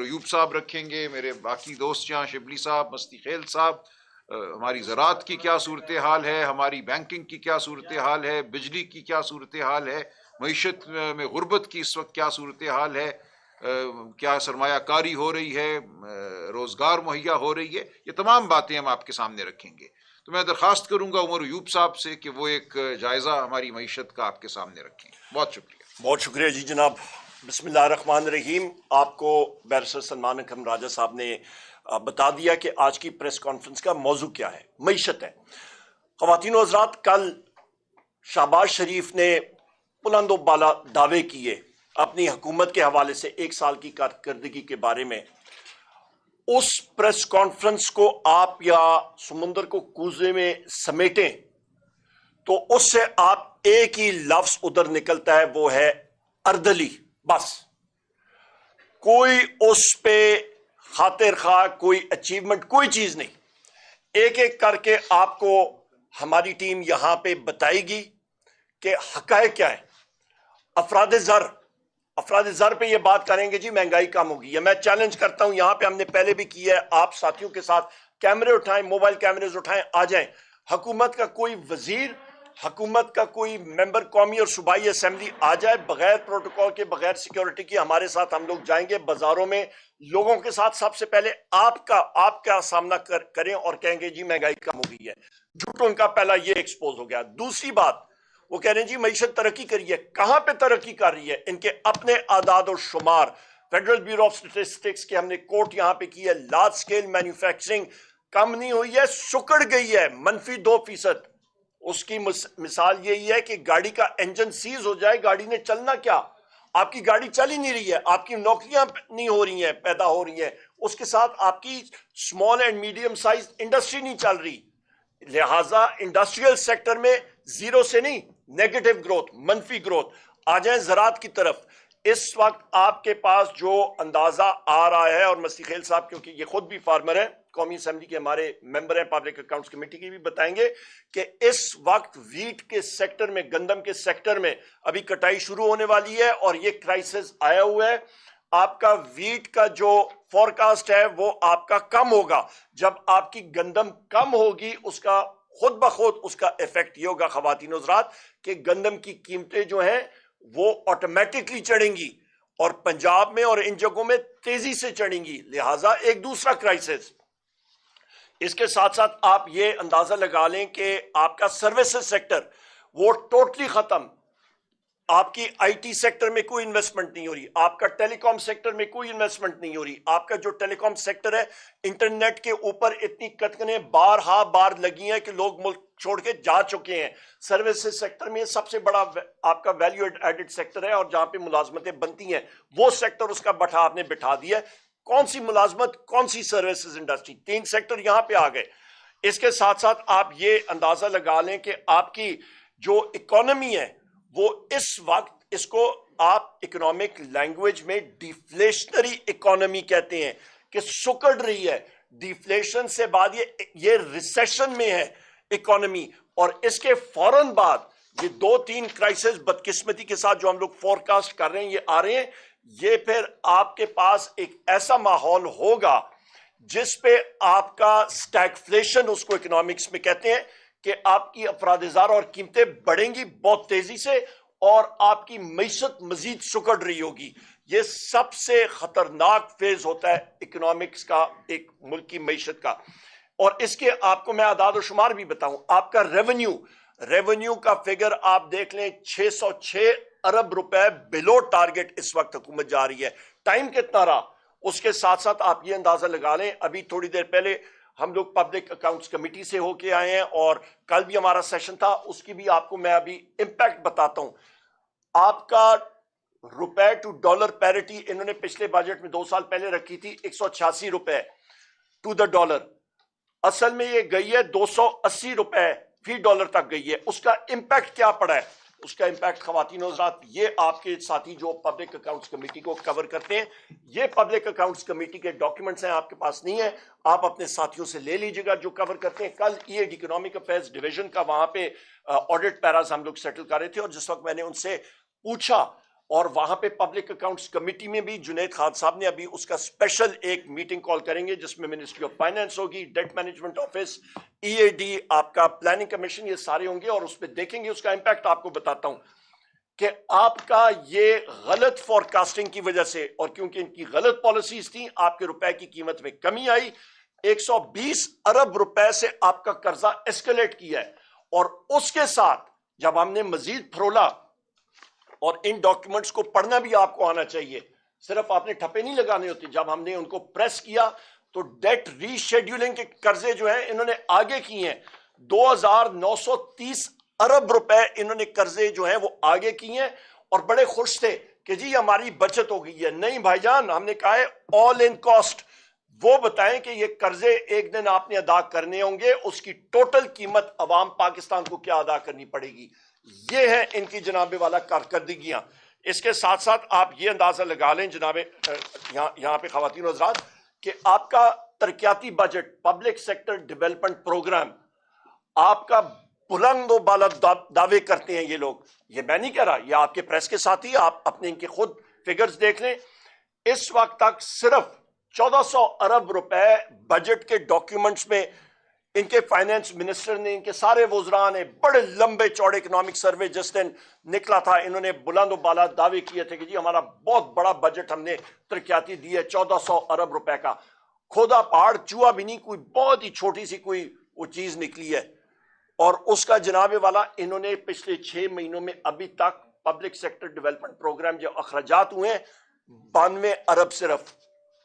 ایوب صاحب رکھیں گے, میرے باقی دوست جہاں شبلی صاحب, مستی خیل صاحب, ہماری زراعت کی کیا صورتحال ہے, ہماری بینکنگ کی کیا صورتحال ہے, بجلی کی کیا صورتحال ہے, معیشت میں غربت کی اس وقت کیا صورتحال ہے, کیا سرمایہ کاری ہو رہی ہے, روزگار مہیا ہو رہی ہے, یہ تمام باتیں ہم آپ کے سامنے رکھیں گے. تو میں درخواست کروں گا عمر ایوب صاحب سے کہ وہ ایک جائزہ ہماری معیشت کا آپ کے سامنے رکھیں. بہت شکریہ. بہت شکریہ جی جناب. بسم اللہ الرحمن الرحیم. آپ کو بیرسٹر سلمان اکرم راجہ صاحب نے بتا دیا کہ آج کی پریس کانفرنس کا موضوع کیا ہے. معیشت ہے. خواتین و حضرات, کل شہباز شریف نے بلند و بالا دعوے کیے اپنی حکومت کے حوالے سے 1 سال کی کارکردگی کے بارے میں. اس پریس کانفرنس کو آپ یا سمندر کو کوزے میں سمیٹیں تو اس سے آپ ایک ہی لفظ ادھر نکلتا ہے, وہ ہے اردلی. بس کوئی اس پہ خاطر خواہ کوئی اچیومنٹ کوئی چیز نہیں. ایک ایک کر کے آپ کو ہماری ٹیم یہاں پہ بتائے گی کہ حقائق کیا ہے. افراد زر پہ یہ بات کریں گے جی مہنگائی کم ہوگی. یہ میں چیلنج کرتا ہوں, یہاں پہ ہم نے پہلے بھی کیا ہے, آپ ساتھیوں کے ساتھ کیمرے اٹھائیں, موبائل کیمرے اٹھائیں, آ جائیں. حکومت کا کوئی وزیر, حکومت کا کوئی ممبر قومی اور صوبائی اسمبلی آ جائے بغیر پروٹوکول کے, بغیر سیکیورٹی کے, ہمارے ساتھ ہم لوگ جائیں گے بازاروں میں لوگوں کے ساتھ. سب سے پہلے آپ کا سامنا کریں اور کہیں گے جی مہنگائی کم ہو گئی ہے. جھوٹ ان کا پہلا یہ ایکسپوز ہو گیا. دوسری بات, وہ کہہ رہے ہیں جی معیشت ترقی کری ہے. کہاں پہ ترقی کر رہی ہے؟ ان کے اپنے اعداد و شمار فیڈرل بیورو آف اسٹیٹسٹکس کے ہم نے کوٹ یہاں پہ کی ہے. لارج سکیل مینوفیکچرنگ کم نہیں ہوئی ہے, سکڑ گئی ہے, -2%. اس کی مثال یہی ہے کہ گاڑی کا انجن سیز ہو جائے, گاڑی نے چلنا کیا؟ آپ کی گاڑی چل ہی نہیں رہی ہے, آپ کی نوکریاں نہیں ہو رہی ہیں, پیدا ہو رہی ہیں. اس کے ساتھ آپ کی small and medium size industry نہیں چل رہی. لہٰذا انڈسٹریل سیکٹر میں زیرو سے نہیں, نیگیٹو گروتھ, منفی گروتھ. آ جائیں زراعت کی طرف. اس وقت آپ کے پاس جو اندازہ آ رہا ہے, اور مستی خیل صاحب کیونکہ یہ خود بھی فارمر ہیں, قومی اسمبلی کے ہمارے ممبر ہیں, پبلک اکاؤنٹس کمیٹی کی بھی بتائیں گے کہ اس وقت ویٹ کے سیکٹر میں, گندم کے سیکٹر میں ابھی کٹائی شروع ہونے والی ہے اور یہ کرائسس آیا ہوا ہے. آپ کا ویٹ کا جو فورکاسٹ ہے وہ آپ کا کم ہوگا. جب آپ کی گندم کم ہوگی, اس کا خود بخود اس کا ایفیکٹ یہ ہوگا خواتین و حضرات کہ گندم کی قیمتیں جو ہیں وہ آٹومیٹکلی چڑھیں گی, اور پنجاب میں اور ان جگہوں میں تیزی سے چڑھیں گی. لہٰذا ایک دوسرا کرائسس. اس کے ساتھ ساتھ آپ یہ اندازہ لگا لیں کہ آپ کا سروسز سیکٹر وہ ٹوٹلی ختم. آپ کی آئی ٹی سیکٹر میں کوئی انویسٹمنٹ نہیں ہو رہی, آپ کا ٹیلی کام سیکٹر میں کوئی انویسٹمنٹ نہیں ہو رہی. آپ کا جو ٹیلی کام سیکٹر ہے, انٹرنیٹ کے اوپر اتنی کتکنے بار لگی ہیں کہ لوگ ملک چھوڑ کے جا چکے ہیں. سروسز سیکٹر میں سب سے بڑا آپ کا ویلیو ایڈڈ سیکٹر ہے, اور جہاں پہ ملازمتیں بنتی ہیں وہ سیکٹر اس کا آپ نے بٹھا دیا. کون سی ملازمت, کون سی سروسز انڈسٹری, 3 سیکٹر یہاں پہ آ گئے. اس کے ساتھ ساتھ آپ یہ اندازہ لگا لیں کہ آپ کی جو اکانومی ہے وہ اس وقت, اس کو آپ اکنامک لینگویج میں ڈیفلیشنری اکانومی کہتے ہیں, کہ سکڑ رہی ہے. ڈیفلیشن سے بعد یہ ریسیشن میں ہے اکانومی, اور اس کے فوراً بعد یہ 2-3 کرائسس بدقسمتی کے ساتھ جو ہم لوگ فورکاسٹ کر رہے ہیں یہ آ رہے ہیں. یہ پھر آپ کے پاس ایک ایسا ماحول ہوگا جس پہ آپ کا سٹیگفلیشن, اس کو اکنامکس میں کہتے ہیں, کہ آپ کی افراد زر اور قیمتیں بڑھیں گی بہت تیزی سے, اور آپ کی معیشت مزید سکڑ رہی ہوگی. یہ سب سے خطرناک فیز ہوتا ہے اکنامکس کا, ایک ملک کی معیشت کا. اور اس کے آپ کو میں اعداد و شمار بھی بتاؤں. آپ کا ریونیو کا فگر آپ دیکھ لیں, 606 ارب روپے بلو ٹارگٹ اس وقت حکومت جا رہی ہے. ٹائم کتنا رہا؟ اس کے ساتھ ساتھ آپ یہ اندازہ لگا لیں, ابھی تھوڑی دیر پہلے ہم لوگ پبلک اکاؤنٹس کمیٹی سے ہو کے آئے ہیں, اور کل بھی ہمارا سیشن تھا, اس کی بھی آپ کو میں ابھی امپیکٹ بتاتا ہوں. آپ کا روپے ٹو ڈالر پیرٹی انہوں نے پچھلے بجٹ میں 2 سال پہلے رکھی تھی 186 روپے ٹو دا ڈالر. اصل میں یہ گئی ہے 280 روپے فی ڈالر تک گئی ہے. اس کا امپیکٹ کیا پڑا ہے؟ اس کا امپیکٹ خواتین و حضرات, یہ آپ کے ساتھی جو پبلک اکاؤنٹس کمیٹی کو کور کرتے ہیں, یہ پبلک اکاؤنٹس کمیٹی کے ڈاکیومنٹس ہیں, آپ کے پاس نہیں ہے, آپ اپنے ساتھیوں سے لے لیجئے گا جو کور کرتے ہیں. کل یہ اکنامک افیئرز ڈویژن کا وہاں پہ آڈٹ پیراز ہم لوگ سیٹل کر رہے تھے, اور جس وقت میں نے ان سے پوچھا اور وہاں پہ پبلک اکاؤنٹس کمیٹی میں بھی جنید خان صاحب نے ابھی اس کا اسپیشل ایک میٹنگ کال کریں گے جس میں منسٹری آف فائنانس ہوگی, ڈیٹ مینجمنٹ آفس, EAD, آپ کا پلاننگ کمیشن, یہ سارے ہوں گے اور اس پہ دیکھیں گے اس کا امپیکٹ. آپ کو بتاتا ہوں کہ آپ کا یہ غلط فور کاسٹنگ کی وجہ سے اور کیونکہ ان کی غلط پالیسیز تھیں, آپ کے روپے کی قیمت میں کمی آئی. 120 ارب روپے سے آپ کا قرضہ ایسکیلیٹ کیا ہے. اور اس کے ساتھ جب ہم نے مزید پھرولا, اور ان ڈاکیومنٹس کو پڑھنا بھی آپ کو آنا چاہیے, صرف آپ نے ٹھپے نہیں لگانے ہوتے, جب ہم نے ان کو پریس کیا تو ڈیٹ ری شیڈیولنگ کے قرضے جو ہیں انہوں نے آگے کیے ہیں. 2930 ارب روپے انہوں نے قرضے جو ہیں وہ آگے کیے ہیں, اور بڑے خوش تھے کہ جی ہماری بچت ہو گئی ہے. نہیں بھائی جان, ہم نے کہا ہے آل ان کاسٹ. وہ بتائیں کہ یہ قرضے ایک دن آپ نے ادا کرنے ہوں گے, اس کی ٹوٹل قیمت عوام پاکستان کو کیا ادا کرنی پڑے گی. یہ ہے ان کی جناب والا کارکردگیاں. اس کے ساتھ ساتھ آپ یہ اندازہ لگا لیں جناب یہاں پہ خواتین و حضرات کہ آپ کا ترقیاتی budget, public sector development programme, آپ کا بلند و بالا دعوے کرتے ہیں یہ لوگ. یہ میں نہیں کہہ رہا, یہ آپ کے پریس کے ساتھ ہی, آپ اپنے ان کے خود فگرز دیکھ لیں. اس وقت تک صرف 1400 ارب روپے بجٹ کے ڈاکیومنٹس میں ان کے فائنانس منسٹر نے, ان کے سارے وزراء نے بڑے لمبے چوڑے اکنامک سروے جس دن نکلا تھا, انہوں نے بلند و بالا دعوے کیے تھے کہ جی ہمارا بہت بڑا بجٹ ہم نے ترقیاتی دی ہے, 1400 ارب روپے کا. کھودا پہاڑ چوہا بھی نہیں, کوئی بہت ہی چھوٹی سی کوئی وہ چیز نکلی ہے. اور اس کا جناب والا انہوں نے پچھلے 6 مہینوں میں ابھی تک پبلک سیکٹر ڈیولپمنٹ پروگرام جو اخراجات ہوئے ہیں 92 ارب, صرف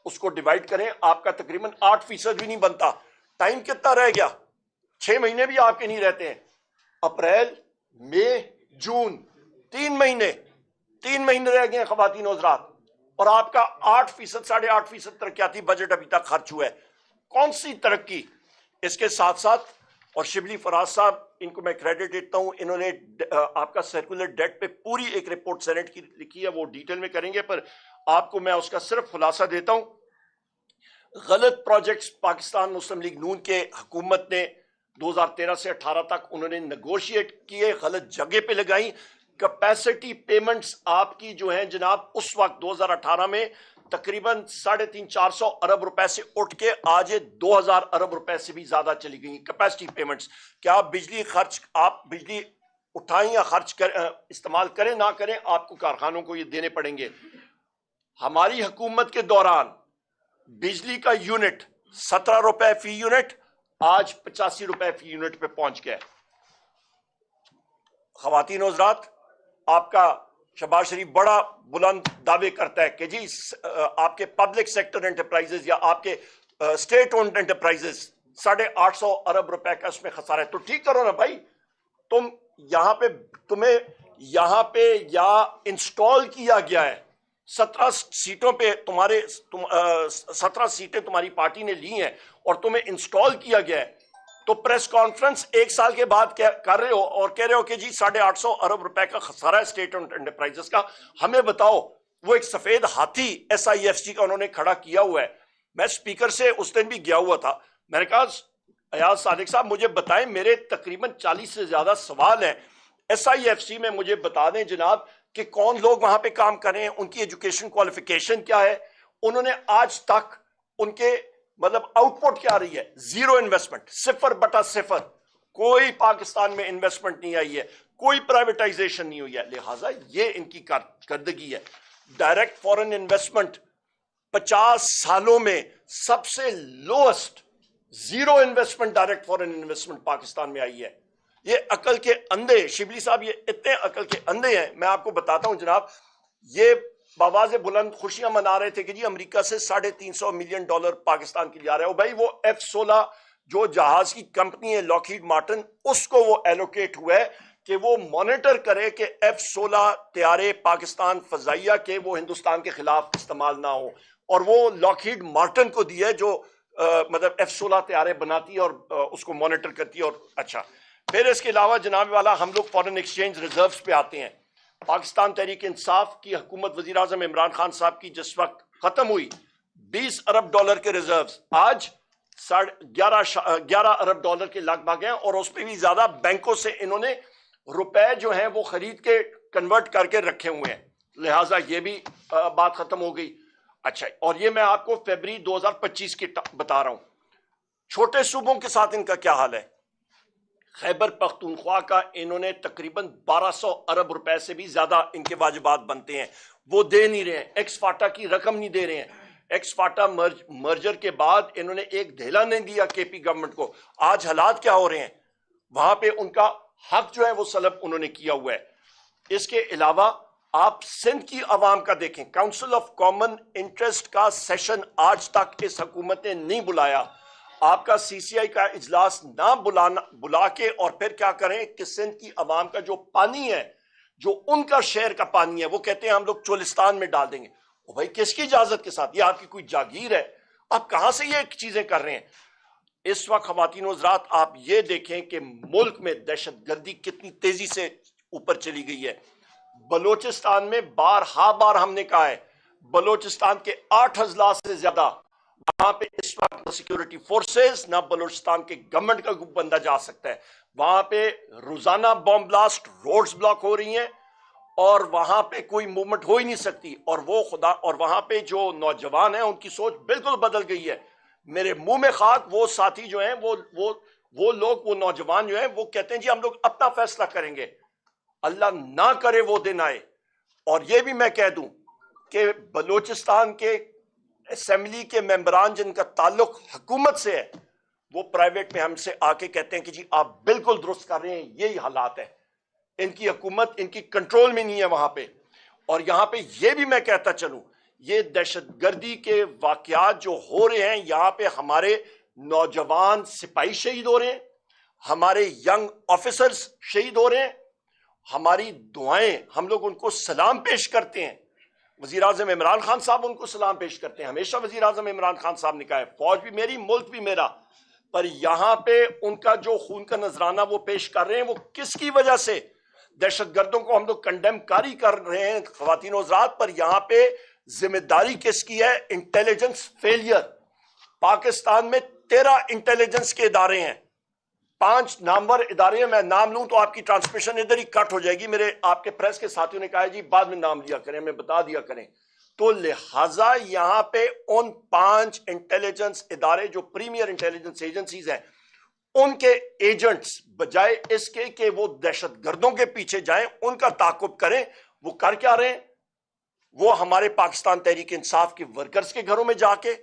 اس کو ڈیوائڈ کریں آپ کا تقریباً 8% بھی نہیں بنتا. ٹائم کتنا رہ گیا؟ 6 مہینے بھی آپ کے نہیں رہتے ہیں. اپریل, مئی, جون, 3 مہینے رہ گئے ہیں خواتین و حضرات, اور آپ کا 8%, 8.5% ترقیاتی بجٹ ابھی تک خرچ ہوا ہے. کون سی ترقی؟ اس کے ساتھ ساتھ, اور شبلی فراز صاحب ان کو میں کریڈٹ دیتا ہوں, انہوں نے آپ کا سرکولر ڈیٹ پہ پوری ایک رپورٹ سینٹ کی لکھی ہے, وہ ڈیٹیل میں کریں گے, پر آپ کو میں اس کا صرف خلاصہ دیتا ہوں. غلط پروجیکٹس پاکستان مسلم لیگ نون کے حکومت نے 2013 سے 18 تک انہوں نے نیگوشیٹ کیے, غلط جگہ پہ لگائیں. کیپیسٹی پیمنٹس آپ کی جو ہیں جناب اس وقت 2018 میں تقریباً 350-400 ارب روپے سے اٹھ کے آج 2000 ارب روپے سے بھی زیادہ چلی گئی کیپیسٹی پیمنٹس. کیا آپ بجلی خرچ, آپ بجلی اٹھائیں یا خرچ استعمال کریں نہ کریں, آپ کو کارخانوں کو یہ دینے پڑیں گے. ہماری حکومت کے دوران بجلی کا یونٹ 17 روپے فی یونٹ آج 85 روپے فی یونٹ پہ پہنچ گیا. خواتین و حضرات, آپ کا شہباز شریف بڑا بلند دعوے کرتا ہے کہ جی آپ کے پبلک سیکٹر انٹرپرائزز یا آپ کے اسٹیٹ اونڈ انٹرپرائزز 850 ارب روپے کا اس میں خسارہ ہے. تو ٹھیک کرو نا بھائی, تم یہاں پہ تمہیں یہاں پہ یا انسٹال کیا گیا ہے 17 سیٹوں پہ, 17 سیٹیں تمہاری پارٹی نے لی ہیں اور تمہیں انسٹال کیا گیا ہے, تو پریس کانفرنس 1 سال کے بعد کر رہے ہو اور کہہ رہے ہو کہ جی 850 ارب روپے کا خسارہ ہے اسٹیٹ انٹرپرائزز کا. ہمیں بتاؤ, وہ ایک سفید ہاتھی SIFC کا انہوں نے کھڑا کیا ہوا ہے. میں اسپیکر سے اس دن بھی گیا ہوا تھا, میں نے کہا ایاز صادق صاحب مجھے بتائیں, میرے تقریباً 40 سے زیادہ سوال ہیں SIFC میں, مجھے بتا دیں جناب کہ کون لوگ وہاں پہ کام کر رہے ہیں, ان کی ایجوکیشن کوالیفیکیشن کیا ہے. انہوں نے آج تک ان کے مطلب آؤٹ پٹ کیا رہی ہے, 0 انویسٹمنٹ, 0/0. کوئی پاکستان میں انویسٹمنٹ نہیں آئی ہے, کوئی پرائیویٹائزیشن نہیں ہوئی ہے. لہٰذا یہ ان کی کارکردگی ہے. ڈائریکٹ فورن انویسٹمنٹ 50 سالوں میں سب سے lowest, 0 investment direct foreign investment Pakistan میں آئی ہے. یہ عقل کے اندھے, شبلی صاحب یہ اتنے عقل کے اندھے ہیں. میں آپ کو بتاتا ہوں جناب, یہ بآواز بلند خوشیاں منا رہے تھے کہ جی امریکہ سے $350 ملین پاکستان کے لیے آ رہا ہے. اور بھائی وہ F-16 جو جہاز کی کمپنی ہے لاکہیڈ مارٹن, اس کو وہ ایلوکیٹ ہوا ہے کہ وہ مانیٹر کرے کہ F-16 طیارے پاکستان فضائیہ کے وہ ہندوستان کے خلاف استعمال نہ ہو, اور وہ لاکہیڈ مارٹن کو دی ہے جو مطلب F-16 طیارے بناتی ہے اور اس کو مانیٹر کرتی ہے. اور اچھا, پھر اس کے علاوہ جناب والا ہم لوگ فورن ایکسچینج ریزروز پہ آتے ہیں. پاکستان تحریک انصاف کی حکومت وزیر اعظم عمران خان صاحب کی جس وقت ختم ہوئی, $20 ارب کے ریزروز آج 11 ارب ڈالر کے لگ بھگ ہیں, اور اس پہ بھی زیادہ بینکوں سے انہوں نے روپے جو ہیں وہ خرید کے کنورٹ کر کے رکھے ہوئے ہیں. لہٰذا یہ بھی بات ختم ہو گئی. اچھا، اور یہ میں آپ کو فیبری 2025 کی بتا رہا ہوں. چھوٹے صوبوں کے ساتھ ان کا کیا حال ہے؟ خیبر پختونخوا کا انہوں نے تقریباً 1200 ارب روپے سے بھی زیادہ ان کے واجبات بنتے ہیں، وہ دے نہیں رہے ہیں. ایکس فاٹا کی رقم نہیں دے رہے ہیں. ایکس فاٹا مرجر کے بعد انہوں نے ایک دھیلا نہیں دیا کے پی گورنمنٹ کو. آج حالات کیا ہو رہے ہیں وہاں پہ؟ ان کا حق جو ہے وہ سلب انہوں نے کیا ہوا ہے. اس کے علاوہ آپ سندھ کی عوام کا دیکھیں، کاؤنسل آف کامن انٹرسٹ کا سیشن آج تک اس حکومت نے نہیں بلایا. آپ کا سی سی آئی کا اجلاس نہ بلا کے اور پھر کیا کریں کہ سندھ کی عوام کا جو پانی ہے، جو ان کا شہر کا پانی ہے، وہ کہتے ہیں ہم لوگ چولستان میں ڈال دیں گے. وہ بھائی کس کی اجازت کے ساتھ؟ یہ آپ کی کوئی جاگیر ہے؟ آپ کہاں سے یہ چیزیں کر رہے ہیں؟ اس وقت خواتین و حضرات آپ یہ دیکھیں کہ ملک میں دہشت گردی کتنی تیزی سے اوپر چلی گئی ہے. بلوچستان میں بار ہم نے کہا ہے، بلوچستان کے 8 اضلاع سے زیادہ وہاں پہ اس وقت نہ سیکیورٹی فورسز نہ بلوچستان کے گورنمنٹ کا بندہ جا سکتا ہے. وہاں پہ روزانہ بم بلاسٹ، روڈز بلاک ہو رہی ہیں اور وہاں پہ کوئی موومنٹ ہو ہی نہیں سکتی. اور وہاں پہ جو نوجوان ہیں ان کی سوچ بالکل بدل گئی ہے. میرے منہ میں خاک وہ ساتھی جو ہیں وہ لوگ، وہ نوجوان جو ہیں وہ کہتے ہیں جی ہم لوگ اپنا فیصلہ کریں گے. اللہ نہ کرے وہ دن آئے. اور یہ بھی میں کہہ دوں کہ بلوچستان کے اسمبلی کے ممبران جن کا تعلق حکومت سے ہے، وہ پرائیویٹ میں ہم سے آ کے کہتے ہیں کہ جی آپ بالکل درست کر رہے ہیں، یہی حالات ہے. ان کی حکومت ان کی کنٹرول میں نہیں ہے وہاں پہ. اور یہاں پہ یہ بھی میں کہتا چلوں، یہ دہشت گردی کے واقعات جو ہو رہے ہیں، یہاں پہ ہمارے نوجوان سپاہی شہید ہو رہے ہیں، ہمارے ینگ آفیسرز شہید ہو رہے ہیں. ہماری دعائیں، ہم لوگ ان کو سلام پیش کرتے ہیں. وزیر اعظم عمران خان صاحب ان کو سلام پیش کرتے ہیں. ہمیشہ وزیر اعظم عمران خان صاحب نے کہا ہے فوج بھی میری، ملک بھی میرا. پر یہاں پہ ان کا جو خون کا نذرانہ وہ پیش کر رہے ہیں، وہ کس کی وجہ سے؟ دہشت گردوں کو ہم لوگ کنڈیم کاری کر رہے ہیں خواتین و حضرات، پر یہاں پہ ذمہ داری کس کی ہے؟ Intelligence failure. پاکستان میں 13 انٹیلیجنس کے ادارے ہیں، 5 نامور ادارے ہیں. میں نام لوں تو آپ کی ٹرانسمیشن ادھر ہی کٹ ہو جائے گی. میرے آپ کے پریس کے ساتھیوں نے کہا جی بعد میں نام لیا کریں، ہمیں بتا دیا کریں. تو لہٰذا یہاں پہ ان 5 انٹیلیجنس ادارے جو پریمیئر انٹیلیجنس ایجنسیز ہیں، ان کے ایجنٹس بجائے اس کے کہ وہ دہشت گردوں کے پیچھے جائیں، ان کا تعاقب کریں، وہ کر کیا رہے ہیں؟ وہ ہمارے پاکستان تحریک انصاف کے ورکرز کے گھروں میں جا کے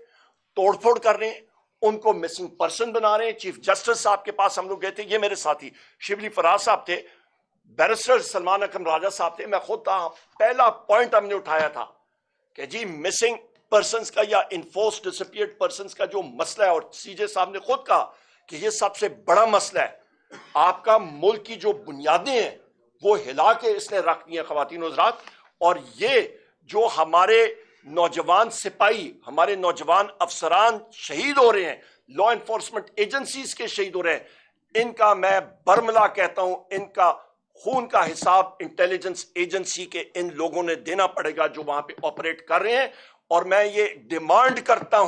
توڑ پھوڑ کر رہے ہیں، ان کو مسنگ پرسن بنا رہے ہیں. چیف جسٹس صاحب کے پاس ہم لوگ گئے تھے، یہ میرے ساتھی شبلی فراز صاحب تھے، بیرسٹر سلمان اکرم راجہ صاحب تھے، میں خود تھا. پہلا پوائنٹ ہم نے اٹھایا تھا کہ جی مسنگ پرسنز کا یا انفورس ڈسپیئرڈ پرسنز کا جو مسئلہ ہے، اور سی جے صاحب نے خود کہا کہ یہ سب سے بڑا مسئلہ ہے. آپ کا ملک کی جو بنیادیں ہیں وہ ہلا کے اس نے رکھ دی ہیں خواتین و حضرات. اور یہ جو ہمارے نوجوان سپاہی، ہمارے نوجوان افسران شہید ہو رہے ہیں، لا انفورسمنٹ ایجنسیز کے شہید ہو رہے ہیں، ان کا میں برملا کہتا ہوں، ان کا خون کا حساب انٹیلیجنس ایجنسی کے ان لوگوں نے دینا پڑے گا جو وہاں پہ آپریٹ کر رہے ہیں. اور میں یہ ڈیمانڈ کرتا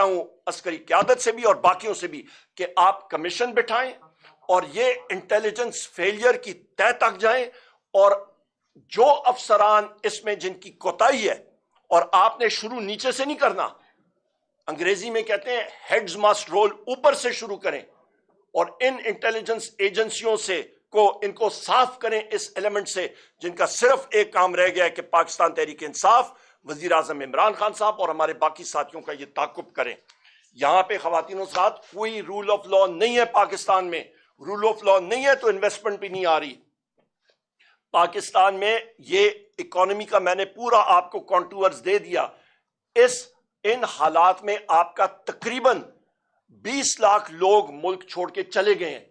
ہوں عسکری قیادت سے بھی اور باقیوں سے بھی کہ آپ کمیشن بٹھائیں اور یہ انٹیلیجنس فیلئر کی تہ تک جائیں، اور جو افسران اس میں جن کی کوتاہی ہے، اور آپ نے شروع نیچے سے نہیں کرنا، انگریزی میں کہتے ہیں ہیڈز مسٹ رول، اوپر سے شروع کریں اور ان انٹیلیجنس ایجنسیوں سے ان کو صاف کریں اس ایلیمنٹ سے جن کا صرف ایک کام رہ گیا ہے کہ پاکستان تحریک انصاف، وزیر اعظم عمران خان صاحب اور ہمارے باقی ساتھیوں کا یہ تعاقب کریں. یہاں پہ خواتین و ساتھ کوئی رول آف لا نہیں ہے پاکستان میں. رول آف لا نہیں ہے تو انویسٹمنٹ بھی نہیں آ رہی پاکستان میں. یہ اکانومی کا میں نے پورا آپ کو کانٹورز دے دیا. ان حالات میں آپ کا تقریباً 20 لاکھ لوگ ملک چھوڑ کے چلے گئے ہیں.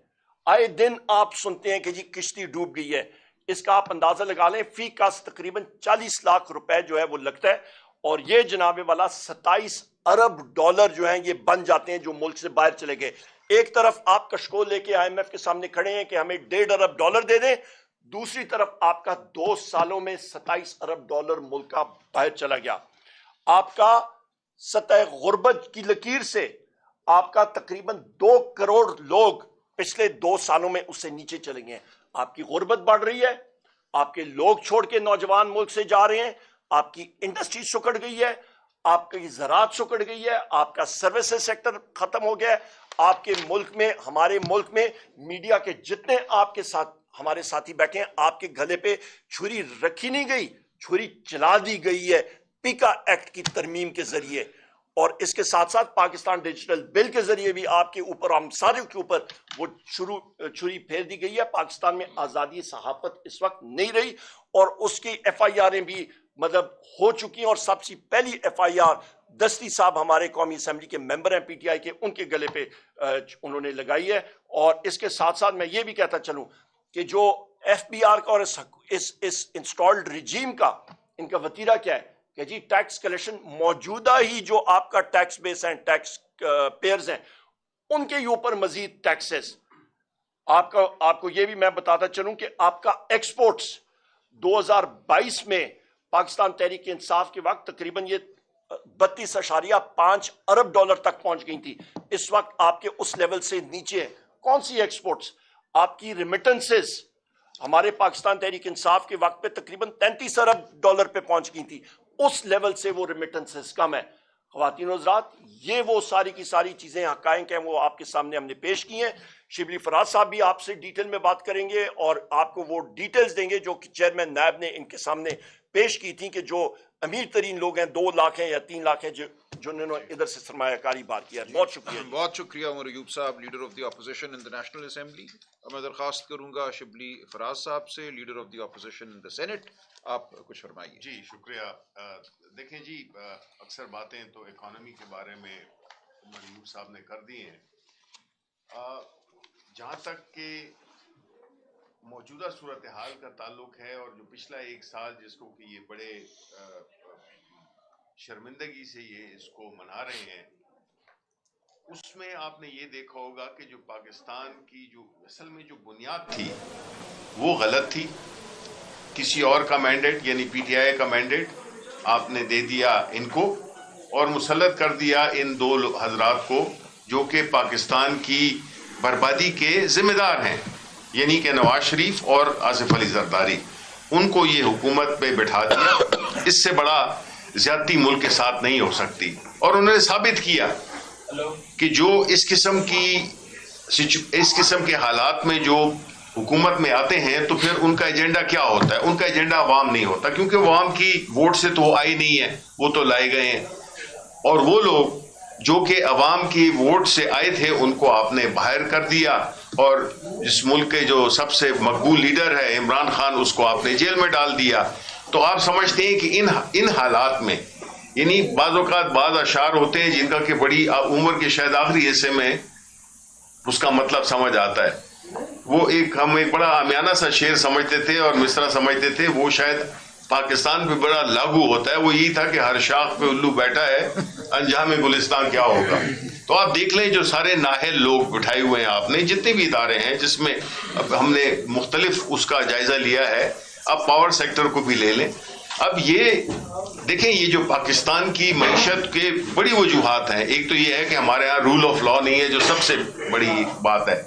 آئے دن آپ سنتے ہیں کہ جی کشتی ڈوب گئی ہے. اس کا آپ اندازہ لگا لیں، فی کس تقریباً 40 لاکھ روپے جو ہے وہ لگتا ہے. اور یہ جناب والا 27 ارب ڈالر جو ہیں یہ بن جاتے ہیں جو ملک سے باہر چلے گئے. ایک طرف آپ کشکول لے کے IMF کے سامنے کھڑے ہیں کہ ہمیں 1.5 ارب ڈالر دے دیں، دوسری طرف آپ کا 2 سالوں میں 27 ارب ڈالر ملک کا باہر چلا گیا. آپ کا سطح غربت کی لکیر سے آپ کا تقریباً 2 کروڑ لوگ پچھلے 2 سالوں میں اس سے نیچے چلے گئے ہیں. آپ کی غربت بڑھ رہی ہے، آپ کے لوگ چھوڑ کے نوجوان ملک سے جا رہے ہیں, آپ کی انڈسٹری سکڑ گئی ہے, آپ کی زراعت سکڑ گئی ہے, آپ کا سروسز سیکٹر ختم ہو گیا ہے, آپ کے ملک میں, ہمارے ملک میں میڈیا کے جتنے آپ کے ساتھ ہمارے ساتھی بیٹھے ہیں, آپ کے گلے پہ چھری رکھی نہیں گئی, چھری چلا دی گئی ہے پیکا ایکٹ کی ترمیم کے ذریعے, اور اس کے ساتھ ساتھ پاکستان ڈیجیٹل بل کے ذریعے بھی آپ کے اوپر, ہم سارے کے اوپر وہ چھری پھیر دی گئی ہے. پاکستان میں آزادی صحافت اس وقت نہیں رہی, اور اس کی ایف آئی آریں بھی مطلب ہو چکی ہیں, اور سب سے پہلی ایف آئی آر دستی صاحب ہمارے قومی اسمبلی کے ممبر ہیں پی ٹی آئی کے, ان کے گلے پہ انہوں نے لگائی ہے. اور اس کے ساتھ ساتھ میں یہ بھی کہتا چلوں کہ جو ایف بی آر کا اور اس انسٹالڈ ریجیم کا ان کا وتیرہ کیا ہے کہ جی ٹیکس کلیکشن, موجودہ ہی جو آپ کا ٹیکس بیس ہیں, ٹیکس پیئرز ہیں, ان کے اوپر مزید ٹیکسز. آپ کو یہ بھی میں بتاتا چلوں کہ آپ کا ایکسپورٹس 2022 میں پاکستان تحریک انصاف کے وقت تقریباً یہ 32.5 ارب ڈالر تک پہنچ گئی تھی. اس وقت آپ کے اس لیول سے نیچے ہے. کون سی ایکسپورٹس؟ آپ کی ریمیٹنسز ہمارے پاکستان تحریک انصاف کے وقت پہ تقریباً 33 ارب ڈالر پہ پہنچ گئی تھی. اس لیول سے وہ ریمیٹنسز کم ہے. خواتین و حضرات, یہ وہ ساری کی ساری چیزیں حقائق ہیں, وہ آپ کے سامنے ہم نے پیش کی ہیں. شبلی فراز صاحب بھی آپ سے ڈیٹیل میں بات کریں گے اور آپ کو وہ ڈیٹیلز دیں گے جو کہ چیئرمین نائب نے ان کے سامنے پیش کی تھی کہ جو امیر ترین لوگ ہیں 2 لاکھ ہیں یا 3 لاکھ ہیں جنہوں نے ادھر سے سرمایہ کاری بار کیا. بہت شکریہ. بہت شکریہ Umar Ayub sahab, leader of the opposition in the national assembly. میں درخواست کروں گا شبلی فراز صاحب سے, leader of the opposition in the senate, آپ کچھ فرمائیے. جی شکریہ. دیکھیں جی, اکثر باتیں تو اکانومی کے بارے میں عمر ایوب صاحب نے کر دی ہیں. جہاں تک کہ موجودہ صورتحال کا تعلق ہے اور جو پچھلا 1 سال جس کو کہ یہ بڑے شرمندگی سے یہ اس کو منا رہے ہیں, اس میں آپ نے یہ دیکھا ہوگا کہ جو پاکستان کی جو اصل میں جو بنیاد تھی وہ غلط تھی. کسی اور کا مینڈیٹ یعنی پی ٹی آئی کا مینڈیٹ آپ نے دے دیا ان کو اور مسلط کر دیا ان 2 حضرات کو جو کہ پاکستان کی بربادی کے ذمہ دار ہیں, یعنی کہ نواز شریف اور آصف علی زرداری. ان کو یہ حکومت پہ بٹھا دیا. اس سے بڑا زیادتی ملک کے ساتھ نہیں ہو سکتی. اور انہوں نے ثابت کیا کہ جو اس قسم کے حالات میں جو حکومت میں آتے ہیں تو پھر ان کا ایجنڈا کیا ہوتا ہے. ان کا ایجنڈا عوام نہیں ہوتا, کیونکہ عوام کی ووٹ سے تو وہ آئی نہیں ہے, وہ تو لائے گئے ہیں. اور وہ لوگ جو کہ عوام کی ووٹ سے آئے تھے ان کو آپ نے باہر کر دیا, اور جس ملک کے جو سب سے مقبول لیڈر ہے عمران خان, اس کو آپ نے جیل میں ڈال دیا. تو آپ سمجھتے ہیں کہ ان حالات میں, یعنی بعض اوقات بعض اشعار ہوتے ہیں جن کا کہ بڑی عمر کے شاید آخری حصے میں اس کا مطلب سمجھ آتا ہے. وہ ہم ایک بڑا عامیانہ سا شعر سمجھتے تھے اور مصرع سمجھتے تھے, وہ شاید پاکستان پہ بڑا لاگو ہوتا ہے. وہ یہی تھا کہ ہر شاخ پہ الو بیٹھا ہے, انجام گلستان کیا ہوگا. تو آپ دیکھ لیں جو سارے نااہل لوگ بٹھائے ہوئے ہیں آپ نے, جتنے بھی ادارے ہیں جس میں ہم نے مختلف اس کا جائزہ لیا ہے, اب پاور سیکٹر کو بھی لے لیں. اب یہ دیکھیں, یہ جو پاکستان کی معیشت کے بڑی وجوہات ہیں, ایک تو یہ ہے کہ ہمارے ہاں رول آف لا نہیں ہے, جو سب سے بڑی بات ہے.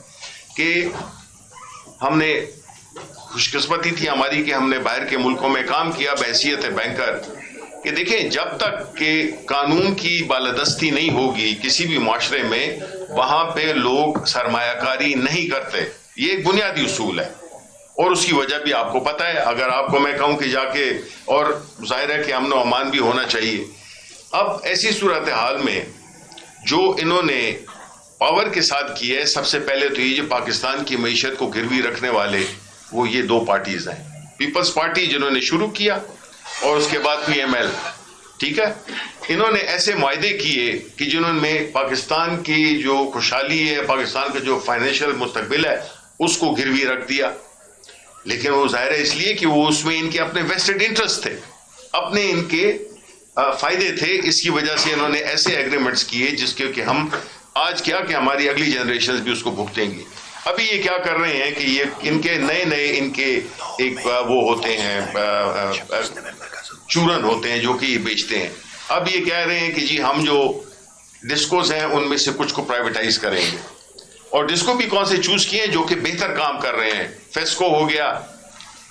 کہ ہم نے خوش قسمتی تھی ہماری کہ ہم نے باہر کے ملکوں میں کام کیا بحیثیت بینکر, کہ دیکھیں جب تک کہ قانون کی بالادستی نہیں ہوگی کسی بھی معاشرے میں, وہاں پہ لوگ سرمایہ کاری نہیں کرتے. یہ ایک بنیادی اصول ہے, اور اس کی وجہ بھی آپ کو پتہ ہے. اگر آپ کو میں کہوں کہ جا کے, اور ظاہر ہے کہ امن و امان بھی ہونا چاہیے. اب ایسی صورتحال میں جو انہوں نے پاور کے ساتھ کی ہے, سب سے پہلے تو یہ جو پاکستان کی معیشت کو گروی رکھنے والے وہ یہ 2 پارٹیز ہیں. پیپلز پارٹی جنہوں نے شروع کیا, اور اس کے بعد پی ایم ایل. ٹھیک ہے, انہوں نے ایسے معاہدے کیے کہ جنہوں نے پاکستان کی جو خوشحالی ہے, پاکستان کا جو فائنینشیل مستقبل ہے, اس کو گروی رکھ دیا. لیکن وہ ظاہر ہے اس لیے کہ وہ اس میں ان کے اپنے ویسٹڈ انٹرسٹ تھے, اپنے ان کے فائدے تھے. اس کی وجہ سے انہوں نے ایسے ایگریمنٹس کیے جس کے کہ ہم آج کیا کہ ہماری اگلی جنریشنز بھی اس کو بھگتیں گی. ابھی یہ کیا کر رہے ہیں کہ یہ ان کے نئے ان کے ایک وہ ہوتے ہیں چورن ہوتے ہیں جو کہ یہ بیچتے ہیں. اب یہ کہہ رہے ہیں کہ جی ہم جو ڈسکوز ہیں ان میں سے کچھ کو پرائیویٹائز کریں گے. اور ڈسکو بھی کون سے چوز کیے ہیں جو کہ بہتر کام کر رہے ہیں. فیسکو ہو گیا,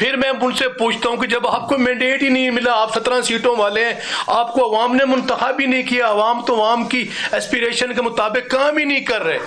پھر میں ان سے پوچھتا ہوں کہ جب آپ کو مینڈیٹ ہی نہیں ملا, آپ 17 سیٹوں والے ہیں, آپ کو عوام نے منتخب ہی نہیں کیا, عوام تو عوام کی ایسپیریشن کے مطابق کام ہی نہیں کر رہے,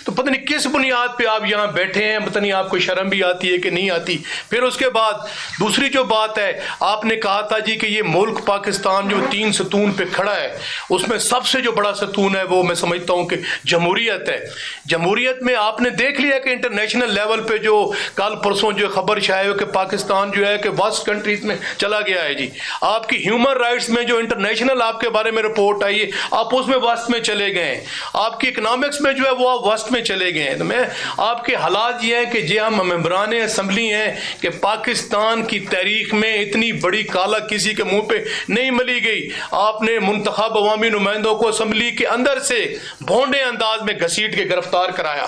تو پتہ نہیں کس بنیاد پہ آپ یہاں بیٹھے ہیں, پتہ نہیں آپ کو شرم بھی آتی ہے کہ نہیں آتی. پھر اس کے بعد دوسری جو بات ہے, آپ نے کہا تھا جی کہ یہ ملک پاکستان جو 3 ستون پہ کھڑا ہے, اس میں سب سے جو بڑا ستون ہے وہ میں سمجھتا ہوں کہ جمہوریت ہے. جمہوریت میں آپ نے دیکھ لیا کہ انٹرنیشنل لیول پہ جو کل پرسوں جو خبر شائع ہو کہ پاکستان جو ہے کہ وسٹ کنٹریز میں چلا گیا ہے جی. آپ کی ہیومن رائٹس میں جو انٹرنیشنل آپ کے بارے میں رپورٹ آئی ہے, آپ اس میں وسٹ میں چلے گئے ہیں. آپ کی اکنامکس میں جو ہے وہ آپ وسٹ میں چلے گئے ہیں. تو میں آپ کے حالات یہ ہیں کہ جی ہم ممبران اسمبلی ہیں کہ پاکستان کی تاریخ میں اتنی بڑی کالا کسی کے منہ پہ نہیں ملی گئی. آپ نے منتخب عوامی نمائندوں کو اسمبلی کے اندر سے بھونڈے انداز میں گھسیٹ کے گرفتار کرایا.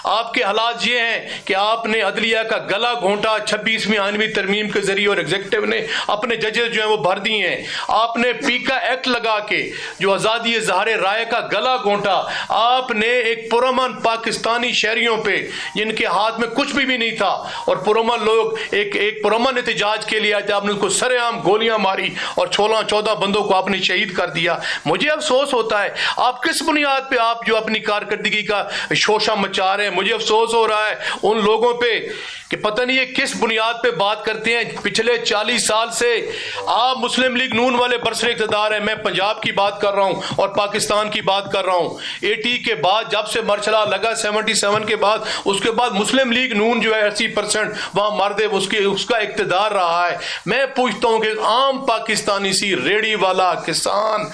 آپ کے حالات یہ ہیں کہ آپ نے عدلیہ کا گلا گھونٹا 26ویں آئینوی ترمیم کے ذریعے, اور ایگزیکٹو نے اپنے ججز جو ہیں وہ بھر دیے ہیں. آپ نے پیکا ایکٹ لگا کے جو آزادی اظہار رائے کا گلا گھونٹا. آپ نے ایک پرامن پاکستانی شہریوں پہ جن کے ہاتھ میں کچھ بھی نہیں تھا, اور پرامن لوگ ایک پرامن احتجاج کے لیے آئے, آپ نے ان کو سر عام گولیاں ماری اور 16-14 بندوں کو آپ نے شہید کر دیا. مجھے افسوس ہوتا ہے آپ کس بنیاد پہ آپ جو اپنی کارکردگی کا شوشہ مچا رہے ہیں. مجھے افسوس ہو رہا ہے ان لوگوں پہ کہ پتہ نہیں یہ کس بنیاد پہ بات کرتے ہیں. پچھلے 40 سال سے آپ مسلم لیگ نون والے برسر اقتدار ہیں. میں پنجاب کی بات کر رہا ہوں اور پاکستان کی بات کر رہا ہوں. 80 کے بعد جب سے مرچلہ لگا 77 کے بعد, اس کے بعد مسلم لیگ نون جو ہے 80% وہاں مرد ہے, اس کا اقتدار رہا ہے. میں پوچھتا ہوں کہ عام پاکستانی سی ریڑی والا, کسان,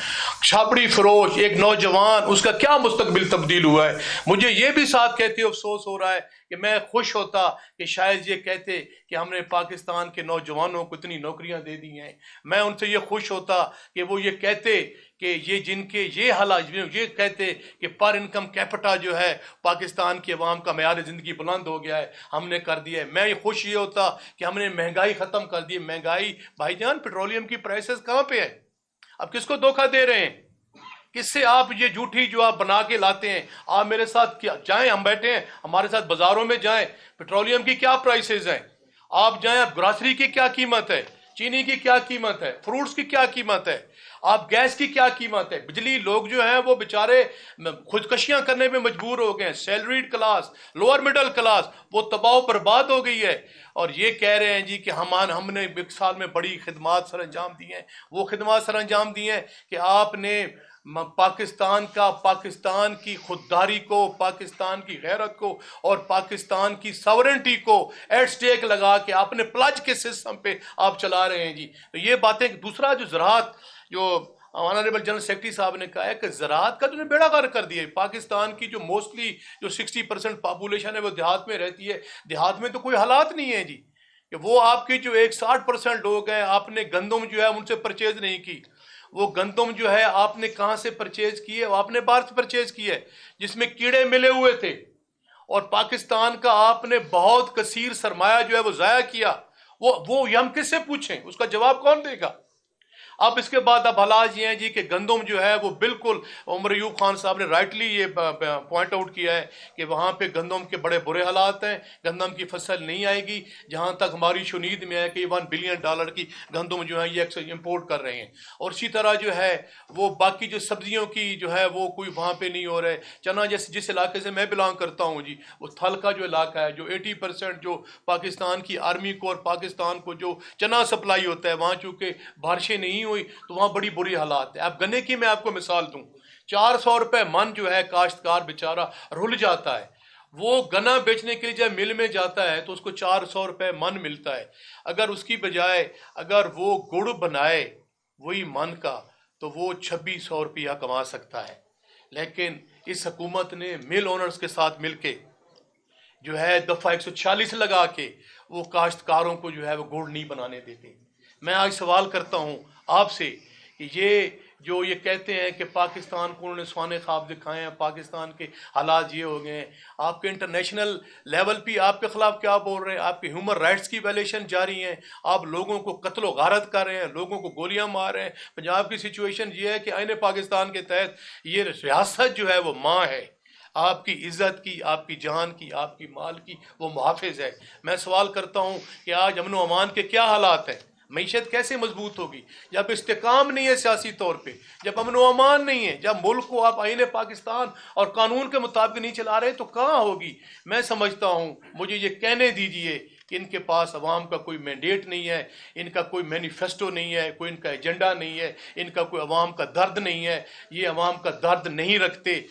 چھاپڑی فروش, ایک نوجوان, اس کا کیا مستقبل تبدیل ہوا ہے. مجھے یہ بھی ساتھ کہتے افسوس ہو رہا ہے کہ میں خوش ہوتا کہ شاید یہ کہتے کہ ہم نے پاکستان کے نوجوانوں کو اتنی نوکریاں دے دی ہیں. میں ان سے یہ خوش ہوتا کہ وہ یہ کہتے کہ یہ جن کے یہ حالات, یہ کہتے کہ پر انکم کیپٹا جو ہے پاکستان کی عوام کا معیار زندگی بلند ہو گیا ہے, ہم نے کر دیا ہے. میں یہ خوش یہ ہوتا کہ ہم نے مہنگائی ختم کر دی. مہنگائی بھائی جان, پیٹرولیم کی پرائسز کہاں پہ ہے؟ اب کس کو دھوکہ دے رہے ہیں؟ کس سے آپ یہ جھوٹی جو آپ بنا کے لاتے ہیں؟ آپ میرے ساتھ جائیں, ہم بیٹھے ہیں, ہمارے ساتھ بازاروں میں جائیں, پیٹرولیم کی کیا پرائسز ہیں. آپ جائیں, آپ گراسری کی کیا قیمت ہے, چینی کی کیا قیمت ہے, فروٹس کی کیا قیمت ہے, آپ گیس کی کیا قیمت ہے. بجلی, لوگ جو ہیں وہ بیچارے خودکشیاں کرنے میں مجبور ہو گئے ہیں. Salaried class, lower middle class, وہ تباہ و برباد ہو گئی ہے. اور یہ کہہ رہے ہیں جی کہ ہم نے ایک سال میں بڑی خدمات سر انجام دی ہیں. وہ خدمات سر انجام دی ہیں کہ آپ نے پاکستان کی خودداری کو, پاکستان کی غیرت کو اور پاکستان کی ساورنٹی کو ایٹ سٹیک لگا کے اپنے پلج کے سسٹم پہ آپ چلا رہے ہیں جی. تو یہ باتیں. دوسرا جو زراعت, جو آنریبل جنرل سیکرٹری صاحب نے کہا ہے کہ زراعت کا جو نے بیڑا غرق کر دیا ہے. پاکستان کی جو موسٹلی جو 60% پاپولیشن ہے وہ دیہات میں رہتی ہے. دیہات میں تو کوئی حالات نہیں ہے جی کہ وہ آپ کے جو 60% لوگ ہیں, آپ نے گندم جو ہے ان سے پرچیز نہیں کی. وہ گندم جو ہے آپ نے کہاں سے پرچیز کی ہے؟ آپ نے باہر سے پرچیز کی ہے جس میں کیڑے ملے ہوئے تھے. اور پاکستان کا آپ نے بہت کثیر سرمایہ جو ہے وہ ضائع کیا. وہ ہم کس سے پوچھیں؟ اس کا جواب کون دے گا؟ اب اس کے بعد اب حالات یہ ہیں جی کہ گندم جو ہے وہ بالکل, عمر ایوب خان صاحب نے رائٹلی یہ پوائنٹ آؤٹ کیا ہے کہ وہاں پہ گندم کے بڑے برے حالات ہیں. گندم کی فصل نہیں آئے گی. جہاں تک ہماری شنید میں ہے کہ $1 بلین کی گندم جو ہے یہ امپورٹ کر رہے ہیں. اور اسی طرح جو ہے وہ باقی جو سبزیوں کی جو ہے وہ کوئی وہاں پہ نہیں ہو رہے. چنا جس علاقے سے میں بلانگ کرتا ہوں جی, وہ تھل کا جو علاقہ ہے, جو 80% جو پاکستان کی آرمی کو اور پاکستان کو جو چنا سپلائی ہوتا ہے, وہاں چونکہ بارشیں نہیں ہوئی تو وہاں بڑی بری حالات ہے. اب گنے کی میں آپ کو مثال دوں, 400 روپے من جو ہے کاشتکار بیچارہ رول جاتا ہے. وہ گنا بیچنے کے لیے جب مل میں جاتا ہے تو اس کو 400 روپے من ملتا ہے. اگر اس کی بجائے اگر وہ گڑ بنائے وہی من کا تو وہ 2600 روپیہ کما سکتا ہے. لیکن اس حکومت نے مل اونرز کے ساتھ مل کے جو ہے دفعہ 146 لگا کے وہ کاشتکاروں کو جو ہے وہ گڑ نہیں بنانے دیتے. میں آج سوال کرتا ہوں آپ سے کہ یہ کہتے ہیں کہ پاکستان کو انہوں نے سونے خواب دکھائے ہیں, پاکستان کے حالات یہ ہو گئے ہیں. آپ کے انٹرنیشنل لیول پہ آپ کے خلاف کیا بول رہے ہیں؟ آپ کے ہیومن رائٹس کی ویلیشن جاری ہیں. آپ لوگوں کو قتل و غارت کر رہے ہیں, لوگوں کو گولیاں مار رہے ہیں. پنجاب کی سچویشن یہ ہے کہ آئین پاکستان کے تحت یہ ریاست جو ہے وہ ماں ہے. آپ کی عزت کی، آپ کی جان کی، آپ کی مال کی وہ محافظ ہے۔ میں سوال کرتا ہوں کہ آج امن و امان کے کیا حالات ہیں؟ معیشت کیسے مضبوط ہوگی جب استحکام نہیں ہے سیاسی طور پہ، جب امن و امان نہیں ہے، جب ملک کو آپ آئین پاکستان اور قانون کے مطابق نہیں چلا رہے تو کہاں ہوگی؟ میں سمجھتا ہوں، مجھے یہ کہنے دیجئے کہ ان کے پاس عوام کا کوئی مینڈیٹ نہیں ہے، ان کا کوئی مینیفیسٹو نہیں ہے، کوئی ان کا ایجنڈا نہیں ہے، ان کا کوئی عوام کا درد نہیں ہے، یہ عوام کا درد نہیں رکھتے۔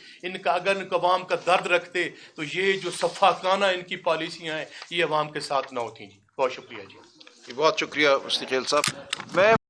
اگر ان کا عوام کا درد رکھتے تو یہ جو صفاقانہ ان کی پالیسیاں ہیں یہ عوام کے ساتھ نہ ہوتی۔ بہت شکریہ جی۔ بہت شکریہ مفتی خیل صاحب۔ میں